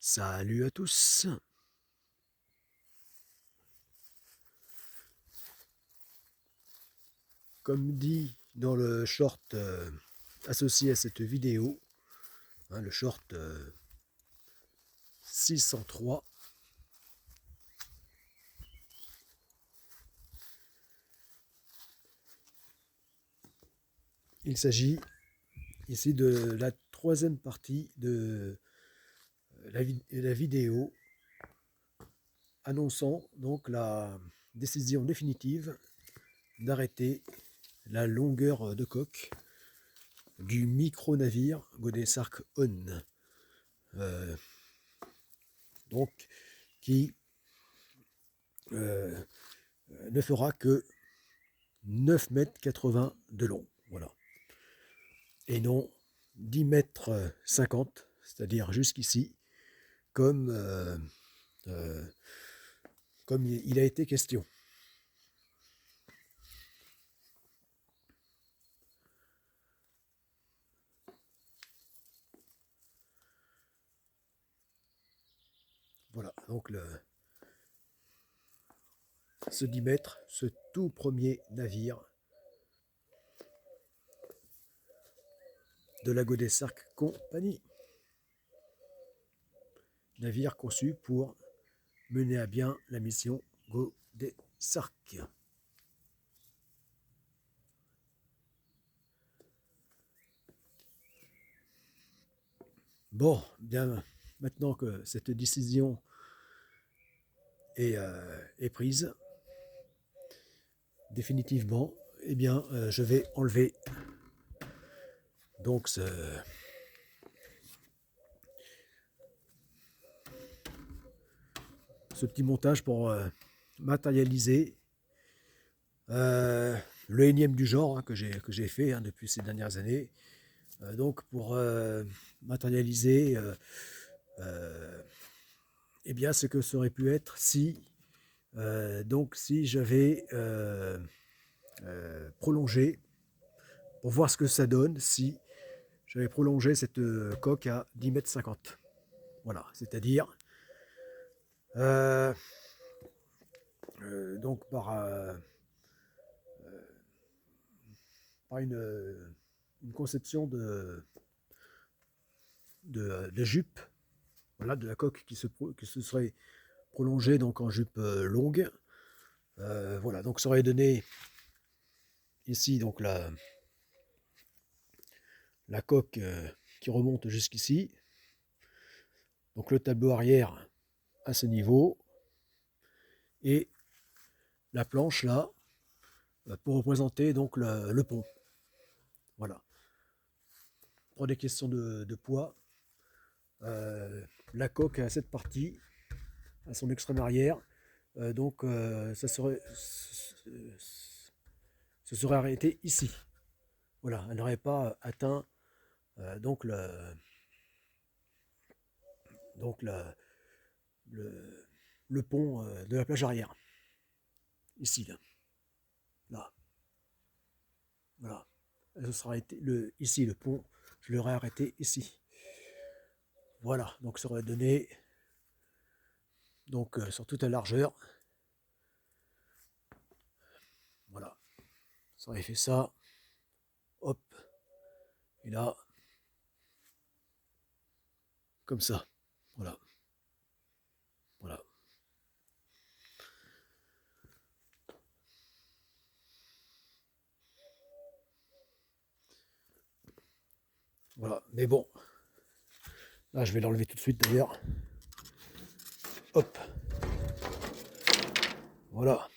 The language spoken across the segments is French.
Salut à tous. Comme dit dans le short associé à cette vidéo, le short 603, il s'agit ici de la troisième partie de la vidéo annonçant donc la décision définitive d'arrêter la longueur de coque du micro-navire Godesark On, donc qui ne fera que 9,80 m de long, voilà, et non 10,50 m, c'est-à-dire jusqu'ici, comme il a été question. Voilà, donc ce 10 mètres, ce tout premier navire de la Godesark Company. Navire conçu pour mener à bien la mission Godesark. Bon, bien, maintenant que cette décision est prise définitivement, eh bien, je vais enlever donc ce petit montage pour matérialiser le énième du genre que j'ai fait depuis ces dernières années. Donc pour matérialiser eh bien ce que ça aurait pu être si si j'avais prolongé, pour voir ce que ça donne si j'avais prolongé cette coque à 10,50 m. Voilà, c'est-à-dire donc par une conception de jupe, voilà, de la coque qui se serait prolongée donc en jupe longue. Voilà, donc ça aurait donné ici donc la coque qui remonte jusqu'ici. Donc le tableau arrière à ce niveau et la planche là pour représenter donc le pont. Voilà. Pour des questions de poids, la coque à cette partie, à son extrême arrière, donc ça serait arrêté ici. Voilà, elle n'aurait pas atteint donc le pont de la plage arrière. Ici, là. Là. Voilà. Ce sera arrêté, ici, le pont, je l'aurais arrêté ici. Voilà, donc ça aurait donné donc sur toute la largeur. Voilà. Ça aurait fait ça. Hop. Et là. Comme ça. Voilà. Voilà. Voilà. Mais bon. Là, je vais l'enlever tout de suite d'ailleurs. Hop. Voilà.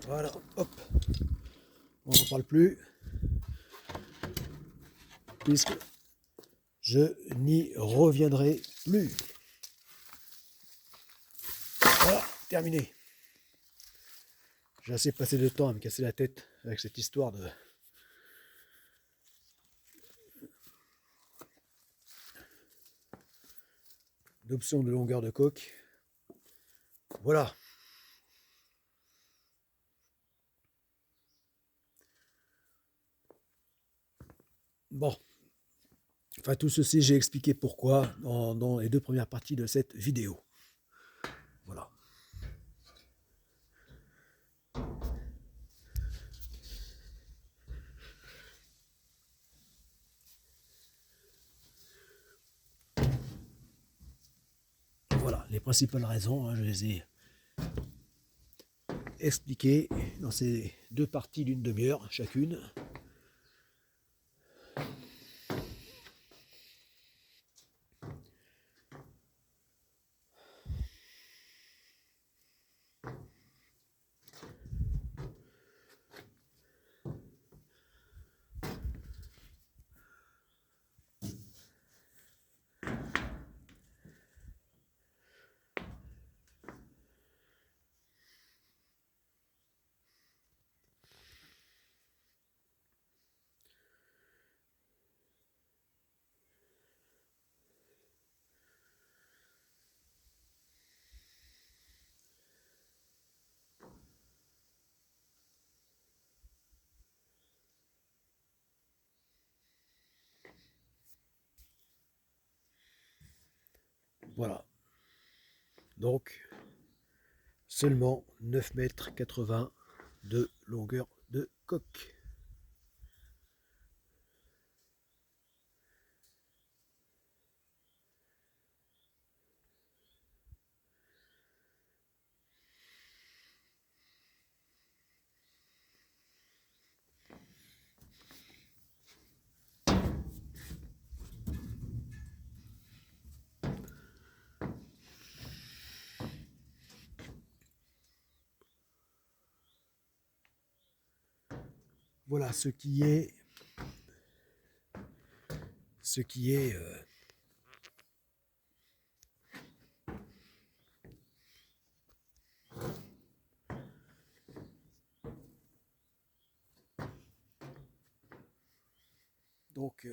Voilà. Hop. On n'en parle plus. Puisque je n'y reviendrai plus. Voilà, terminé. J'ai assez passé de temps à me casser la tête avec cette histoire d'option de longueur de coque. Voilà. Bon, enfin tout ceci, j'ai expliqué pourquoi dans les deux premières parties de cette vidéo. Voilà. Voilà, les principales raisons, hein, je les ai expliquées dans ces deux parties d'une demi-heure chacune. Voilà. Donc, seulement 9,80 m de longueur de coque. Voilà ce qui est donc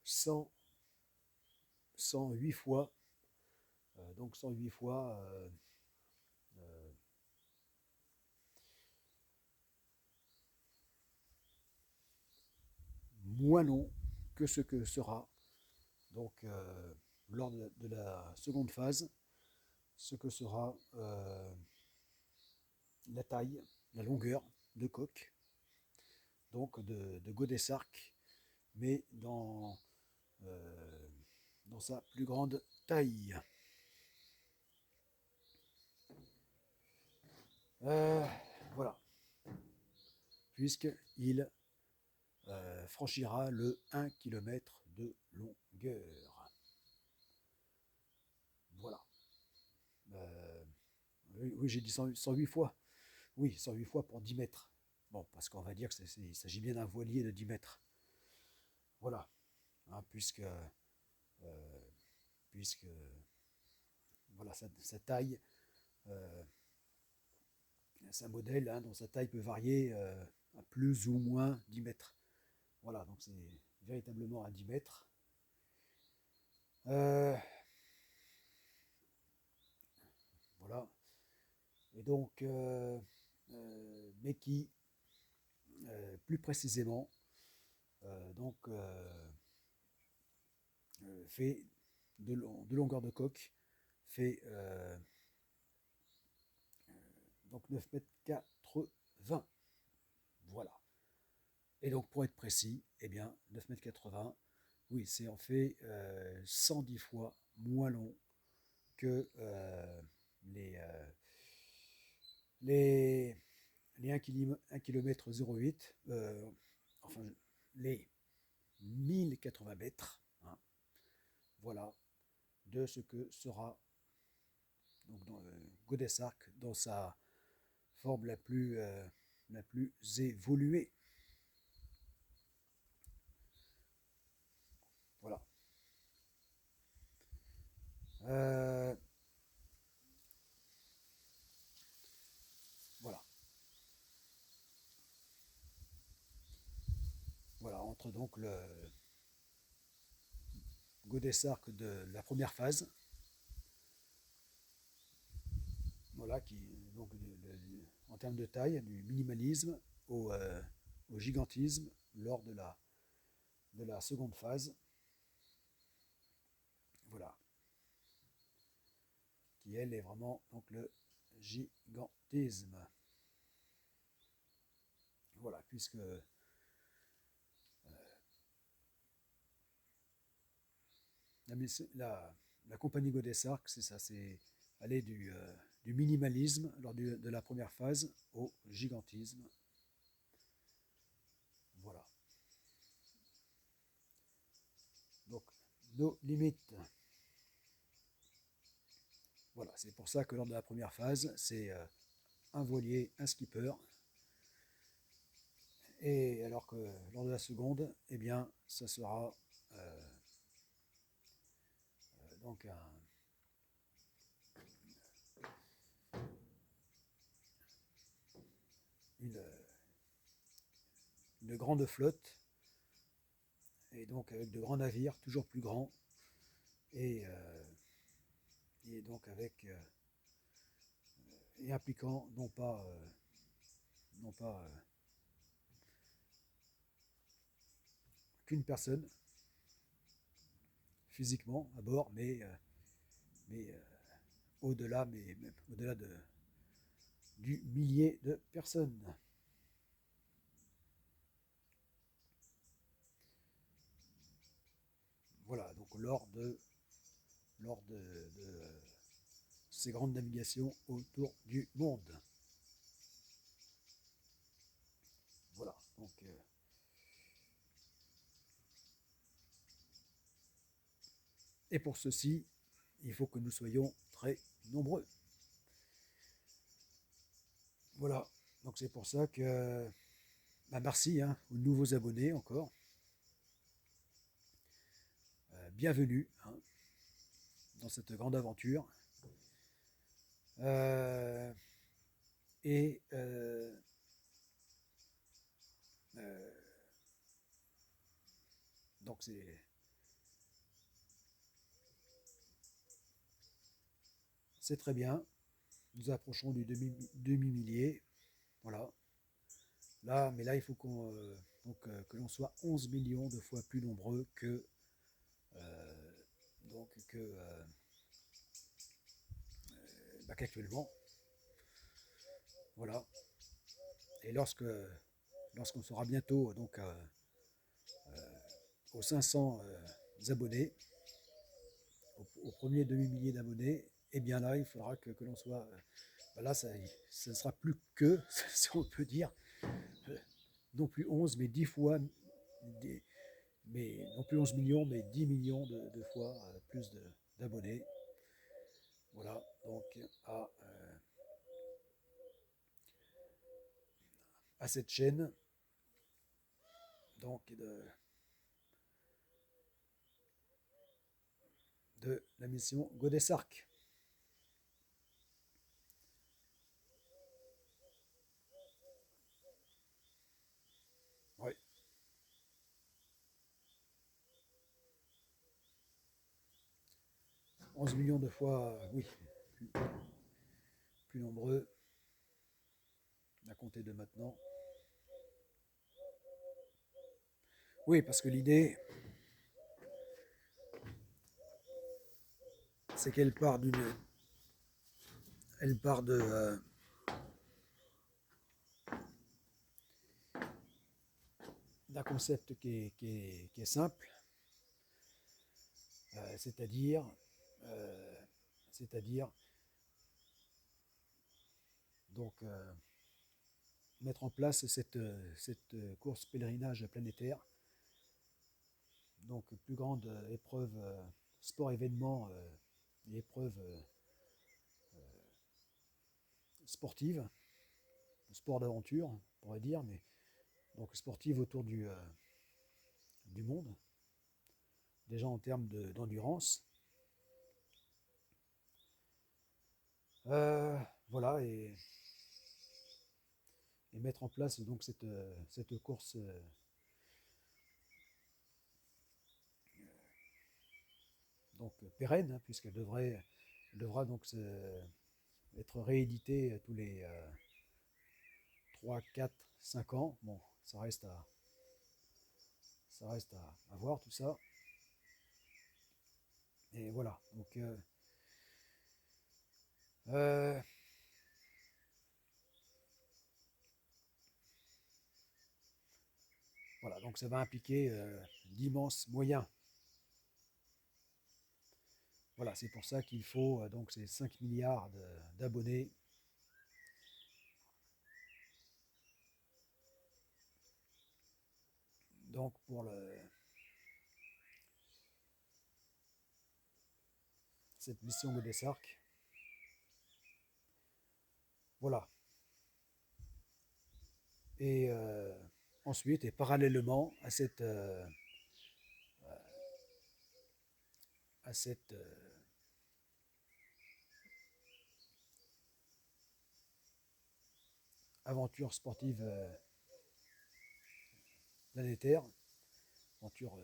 100, 108 fois, donc 108 fois euh, moins long que ce que sera donc lors de la seconde phase, ce que sera la taille, la longueur de coque, donc de Godessark, mais dans sa plus grande taille. Euh, voilà, puisqu'il franchira le 1 km de longueur. Voilà. Oui, oui, j'ai dit 108 fois. Oui, 108 fois pour 10 mètres. Bon, parce qu'on va dire qu'il s'agit bien d'un voilier de 10 mètres. Voilà. Hein, puisque voilà, sa taille, euh, c'est un modèle hein, dont sa taille peut varier à plus ou moins 10 mètres. Voilà, donc c'est véritablement à 10 mètres. Euh, voilà. Et donc, mais qui, plus précisément, donc, fait de longueur de coque, fait donc 9,80 m. Voilà. Et donc, pour être précis, eh bien, 9,80 m, oui, c'est en fait 110 fois moins long que les, euh, les, les 1 km 08, enfin, les 1080 mètres, hein, voilà, de ce que sera donc, Godessark dans sa forme la plus évoluée. Voilà. Euh, voilà. Voilà, entre donc le Godessark de la première phase voilà, donc, en termes de taille, du minimalisme au gigantisme lors de la seconde phase, voilà, qui elle est vraiment donc le gigantisme. Voilà, puisque la compagnie Godessark, c'est ça, c'est aller du minimalisme lors de la première phase au gigantisme. Voilà. Donc, nos limites. Voilà, c'est pour ça que lors de la première phase, c'est un voilier, un skipper. Et alors que lors de la seconde, eh bien, ça sera donc une, une grande flotte, et donc avec de grands navires, toujours plus grands, et, donc avec et impliquant non pas qu'une personne physiquement à bord, mais au-delà, mais au-delà du millier de personnes. Voilà, donc lors de ces grandes navigations autour du monde. Voilà, donc et pour ceci, il faut que nous soyons très nombreux. Voilà, donc c'est pour ça que bah merci hein, aux nouveaux abonnés encore. Bienvenue hein, dans cette grande aventure. Euh, et euh, donc c'est très bien. Nous approchons du demi-millier. Voilà. Là, mais là, il faut que l'on soit 11 millions de fois plus nombreux euh, qu'actuellement. Voilà. Et lorsqu'on sera bientôt aux 500 abonnés, au premier demi-millier d'abonnés, et bien là, il faudra que l'on soit. Là, ça ne sera plus que, si on peut dire, non plus 11, mais 10 fois, mais non plus 11 millions, mais 10 millions de fois plus d'abonnés. Voilà, donc à cette chaîne donc de la mission Godessark. Oui, 11 millions de fois, oui, plus, plus nombreux à compter de maintenant. Oui, parce que l'idée, c'est qu'elle part elle part d'un concept qui est simple, euh, c'est-à-dire, euh, c'est-à-dire donc mettre en place cette course pèlerinage planétaire, donc plus grande épreuve sport événement et épreuve sportive, sport d'aventure, on pourrait dire, mais donc sportive autour du monde, déjà en termes d'endurance. Voilà, et mettre en place donc cette course donc pérenne, hein, puisqu'elle devra donc être réédité tous les 3, 4, 5 ans. Bon, ça reste à voir tout ça. Et voilà. Donc, euh, voilà. Donc ça va impliquer d'immenses moyens. Voilà, c'est pour ça qu'il faut donc ces 5 milliards d'abonnés. Donc pour cette mission Godesarc. Voilà. Et ensuite, et parallèlement à cette aventure sportive planétaire, aventure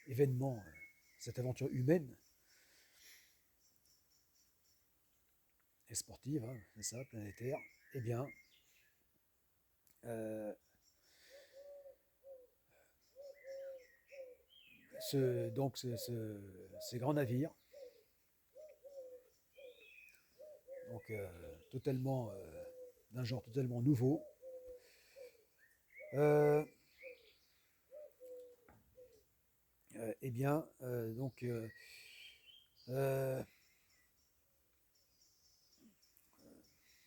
événement, cette aventure humaine et sportive, hein, c'est ça, planétaire, eh bien, euh, ces grands navires, donc totalement d'un genre totalement nouveau, euh, eh bien, euh,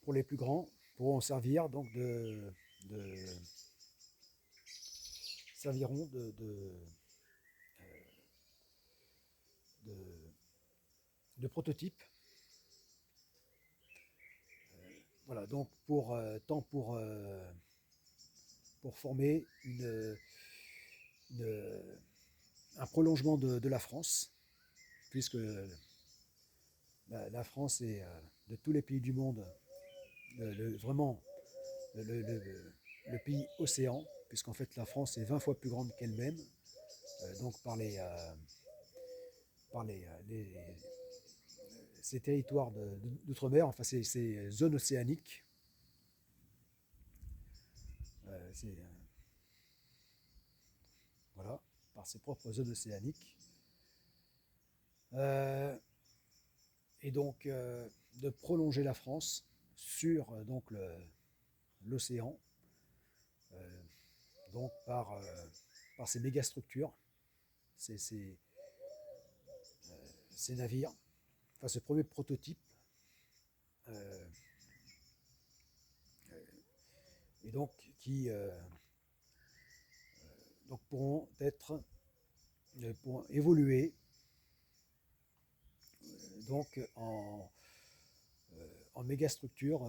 pour les plus grands, pourront servir donc de serviront de, de prototypes. Voilà, donc tant pour former une- un prolongement de la France, puisque la France est de tous les pays du monde vraiment le, le- le pays océan, puisqu'en fait la France est 20 fois plus grande qu'elle-même, donc par ces territoires d'outre-mer, enfin ces zones océaniques, voilà, par ses propres zones océaniques. Euh, et donc de prolonger la France sur donc l'océan, euh, donc par ces mégastructures, ces, ces, ces navires, enfin ce premier prototype, euh, et donc qui donc pourront évoluer donc en mégastructure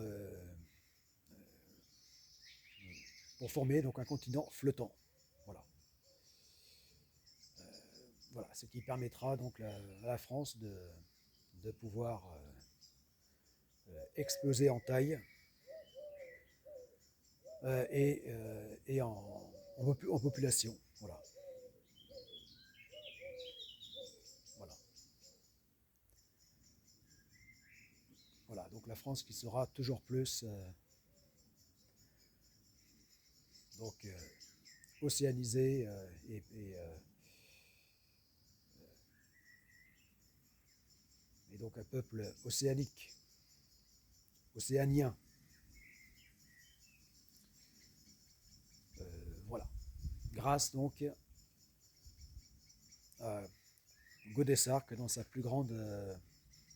pour former donc un continent flottant. Voilà. Voilà, ce qui permettra donc à la France de pouvoir exploser en taille et en population. Voilà. Voilà. Voilà. Donc la France qui sera toujours plus donc océanisée et donc un peuple océanique, océanien. Voilà. Grâce donc à Godessarc dans sa plus grande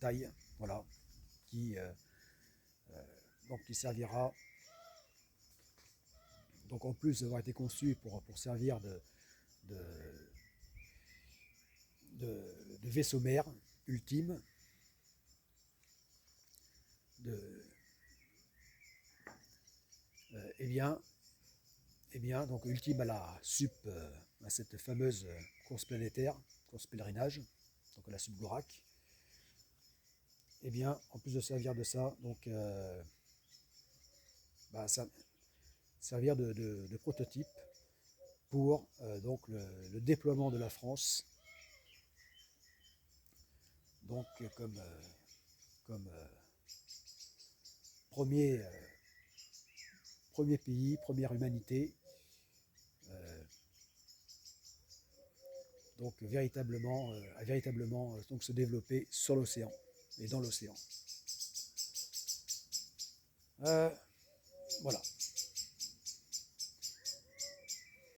taille, voilà, qui, donc, qui servira, donc en plus d'avoir été conçu pour servir de, de vaisseau mère ultime, de, eh bien, donc ultime à la à cette fameuse course planétaire, course pèlerinage, donc à la Subgorak, eh bien, en plus de servir de ça, donc, ça, servir de prototype pour donc le déploiement de la France, donc comme premier pays, première humanité, donc véritablement, à véritablement donc se développer sur l'océan et dans l'océan. Voilà.